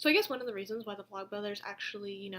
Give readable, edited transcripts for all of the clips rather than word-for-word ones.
So I guess one of the reasons why the Vlogbrothers actually,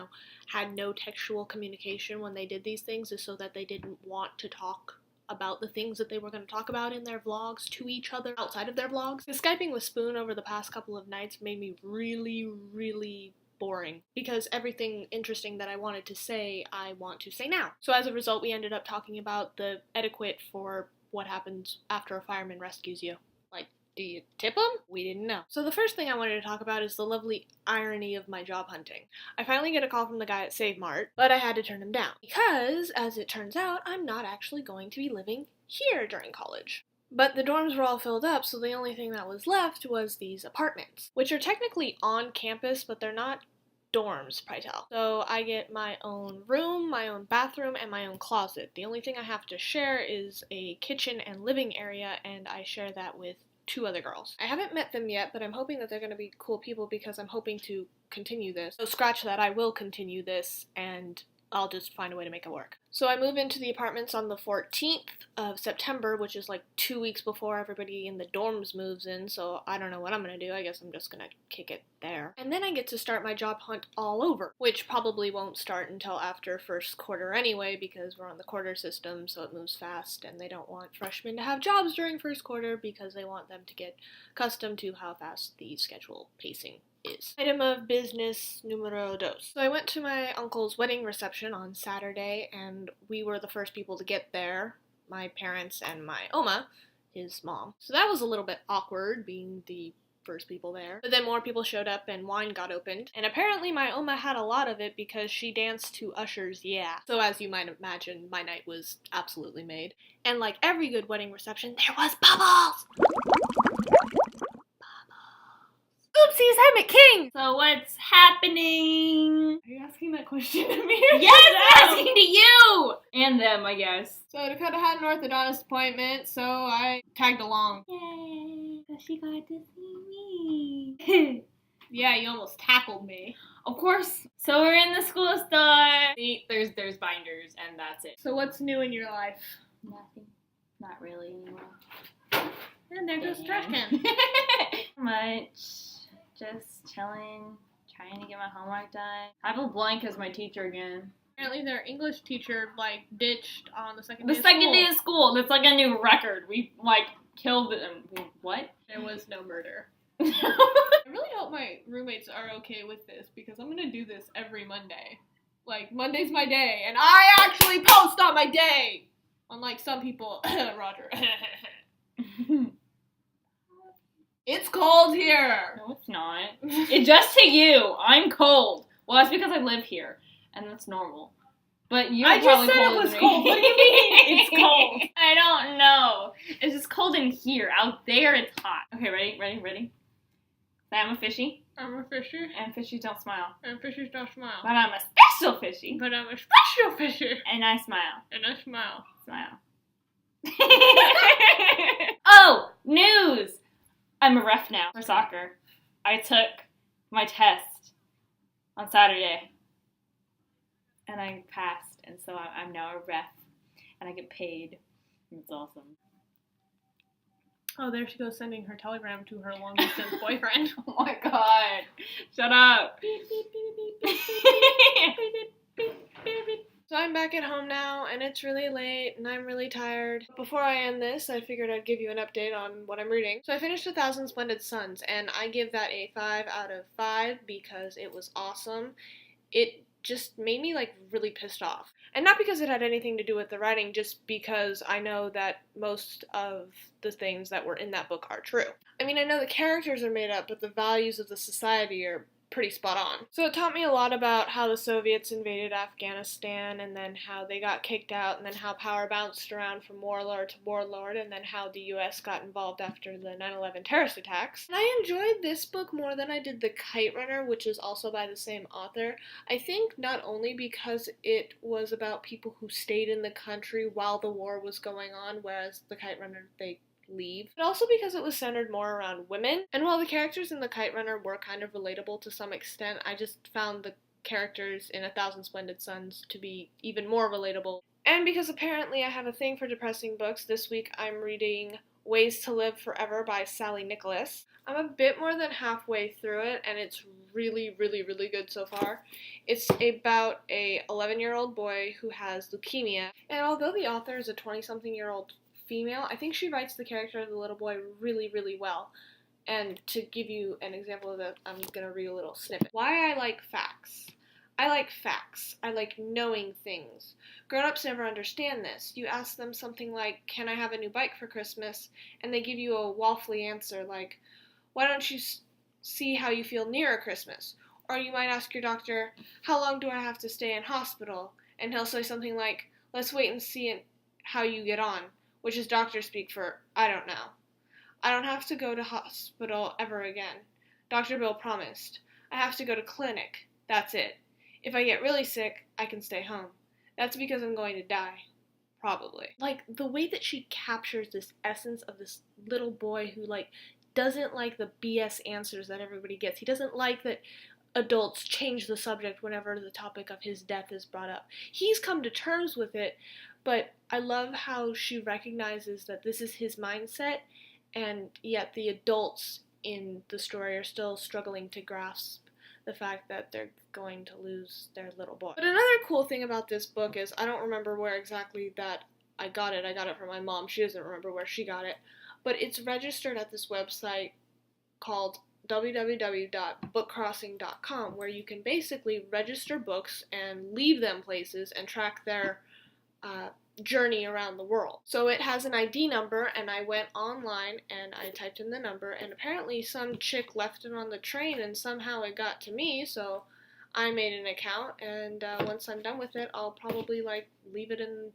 had no textual communication when they did these things is so that they didn't want to talk about the things that they were going to talk about in their vlogs to each other outside of their vlogs. The Skyping with Spoon over the past couple of nights made me really, really boring because everything interesting that I wanted to say, I want to say now. So as a result, we ended up talking about the etiquette for what happens after a fireman rescues you. Like, do you tip them? We didn't know. So the first thing I wanted to talk about is the lovely irony of my job hunting. I finally get a call from the guy at Save Mart, but I had to turn him down because, as it turns out, I'm not actually going to be living here during college. But the dorms were all filled up, so the only thing that was left was these apartments, which are technically on campus, but they're not dorms, Pytel. So I get my own room, my own bathroom, and my own closet. The only thing I have to share is a kitchen and living area, and I share that with 2 other girls. I haven't met them yet, but I'm hoping that they're going to be cool people because I'm hoping to continue this. So scratch that, I will continue this, and I'll just find a way to make it work. So I move into the apartments on the 14th of September, which is like 2 weeks before everybody in the dorms moves in, so I don't know what I'm gonna do. I guess I'm just gonna kick it there. And then I get to start my job hunt all over, which probably won't start until after first quarter anyway, because we're on the quarter system, so it moves fast, and they don't want freshmen to have jobs during first quarter because they want them to get accustomed to how fast the schedule pacing is. Item of business numero dos. So I went to my uncle's wedding reception on Saturday, and we were the first people to get there. My parents and my Oma, his mom. So that was a little bit awkward, being the first people there. But then more people showed up and wine got opened. And apparently my Oma had a lot of it because she danced to Usher's Yeah. So as you might imagine, my night was absolutely made. And like every good wedding reception, there was bubbles! Oopsies, I'm a king! So what's happening? Are you asking that question to me? Yes, I'm asking to you! And them, I guess. So Dakota had an orthodontist appointment, so I tagged along. Yay, because she got to see me. Yeah, you almost tackled me. Of course. So we're in the school store. See, there's binders, and that's it. So what's new in your life? Nothing. Not really anymore. And there goes the trash can. Much. Just chilling, trying to get my homework done. I have a blank as my teacher again. Apparently their English teacher, ditched on the second The day of school. second day of school. That's like a new record. We, killed them. What? There was no murder. I really hope my roommates are okay with this because I'm gonna do this every Monday. Monday's my day, and I actually post on my day! Unlike some people. Roger. It's cold here! No, it's not. It's just to you. I'm cold. Well, that's because I live here, and that's normal. But you're I just probably said it colder was than cold. me. What do you mean it's cold? I don't know. It's just cold in here. Out there, it's hot. Okay, ready? I'm a fishy, I'm a fisher, and fishies don't smile. and fishers don't smile. But I'm a special fishy, But I'm a special fisher, and I smile. and I smile. Smile. Oh, news! I'm a ref now for soccer. I took my test on Saturday, and I passed, and so I'm now a ref, and I get paid. It's awesome. Oh, there she goes sending her telegram to her long-distance boyfriend. Oh my god. Shut up. So I'm back at home now, and it's really late, and I'm really tired. Before I end this, I figured I'd give you an update on what I'm reading. So I finished 1,000 Splendid Suns, and I give that a 5 out of 5 because it was awesome. It just made me, really pissed off. And not because it had anything to do with the writing, just because I know that most of the things that were in that book are true. I mean, I know the characters are made up, but the values of the society are pretty spot on. So it taught me a lot about how the Soviets invaded Afghanistan, and then how they got kicked out, and then how power bounced around from warlord to warlord, and then how the US got involved after the 9/11 terrorist attacks. And I enjoyed this book more than I did The Kite Runner, which is also by the same author. I think not only because it was about people who stayed in the country while the war was going on, whereas The Kite Runner, they leave, but also because it was centered more around women. And while the characters in The Kite Runner were kind of relatable to some extent, I just found the characters in 1,000 Splendid Suns to be even more relatable. And because apparently I have a thing for depressing books, this week I'm reading Ways to Live Forever by Sally Nicholas. I'm a bit more than halfway through it, and it's really, really, really good so far. It's about a 11-year-old boy who has leukemia, and although the author is a 20-something-year-old female, I think she writes the character of the little boy really, really well. And to give you an example of that, I'm going to read a little snippet. Why I like facts. I like facts. I like knowing things. Grown-ups never understand this. You ask them something like, can I have a new bike for Christmas? And they give you a waffly answer like, why don't you see how you feel nearer Christmas? Or you might ask your doctor, how long do I have to stay in hospital? And he'll say something like, let's wait and see how you get on, which is doctor speak for, I don't know. I don't have to go to hospital ever again. Dr. Bill promised. I have to go to clinic. That's it. If I get really sick, I can stay home. That's because I'm going to die. Probably. Like, the way that she captures this essence of this little boy who, like, doesn't like the BS answers that everybody gets. He doesn't like that adults change the subject whenever the topic of his death is brought up. He's come to terms with it, but I love how she recognizes that this is his mindset, and yet the adults in the story are still struggling to grasp the fact that they're going to lose their little boy. But another cool thing about this book is, I don't remember where exactly that I got it. I got it from my mom. She doesn't remember where she got it. But it's registered at this website called www.bookcrossing.com, where you can basically register books and leave them places and track their journey around the world. So it has an ID number, and I went online and I typed in the number, and apparently some chick left it on the train and somehow it got to me, so I made an account, and once I'm done with it, I'll probably like leave it in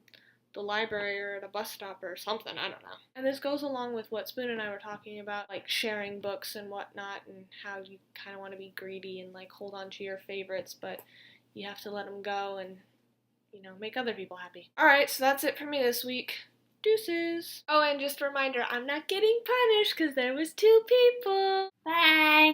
the library or at a bus stop or something, I don't know. And this goes along with what Spoon and I were talking about, like sharing books and whatnot, and how you kind of want to be greedy and like hold on to your favorites, but you have to let them go and, you know, make other people happy. Alright, so that's it for me this week. Deuces! Oh, and just a reminder, I'm not getting punished because there was 2 people! Bye!